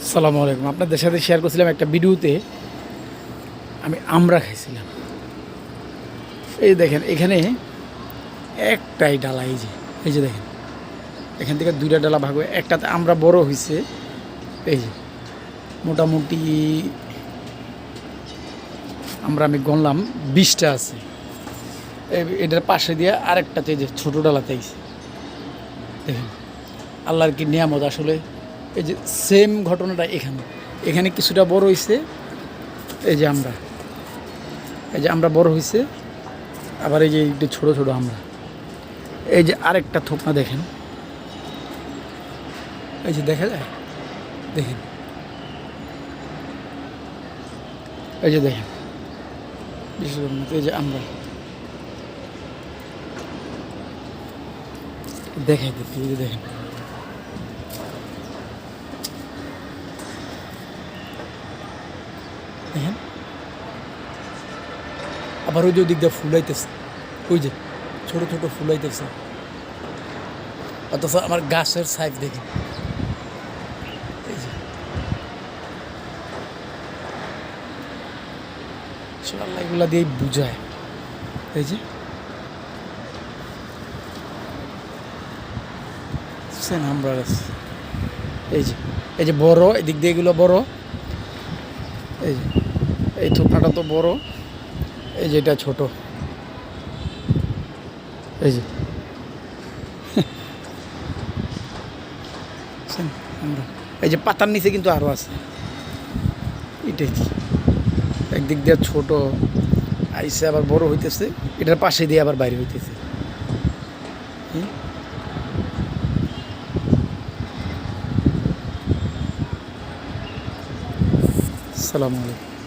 আসসালামু আলাইকুম। আপনাদের সাথে শেয়ার করছিলাম একটা ভিডিওতে আমি আমরা খাইছিলাম। এই দেখেন এখানে একটাই ডালা, এই যে দেখেন এখান থেকে দুইটা ডালা ভাগ হয়ে একটাতে আমরা বড় হয়েছে। এই যে মোটামুটি আমি গণলাম 20টা আছে। এটার পাশে দিয়ে আরেকটাতে যে ছোটো ডালাতে আইছে। দেখেন আল্লাহর কি নিয়ামত আসলে। এই যে সেম ঘটনাটা এখানে কিছুটা বড় হয়েছে। এই যে আমরা বড় হয়েছে, আবার এই যে একটু ছোটো ছোটো আমরা। এই যে আরেকটা থোপনা দেখেন, এই যে দেখা যায়, দেখেন এই যে দেখেন এই যে আমরা দেখাই দিচ্ছি। এই যে দেখেন দেখেন আবার ওই যে দিক দিয়ে ফুলাইতেছে, ওই যে ছোটো ছোটো ফুলাইতেছে। অথচ আমার গাছের সাইজ দেখেন, এই যে আল্লাহ এগুলা দিয়েই বুঝায়। এই যে আমরা এই যে বড়, এদিক দিয়ে এগুলো বড়। এই যে এই থোপনাটা তো বড়, এই যে এটা ছোট। এই যে আমরা এই যে পাতার নিচে কিন্তু আরও আছে। এটাই একদিক দিয়ে ছোট আইসে আবার বড় হইতেছে, এটার পাশে দিয়ে আবার বাইরে হইতেছে। আসসালামু আলাইকুম।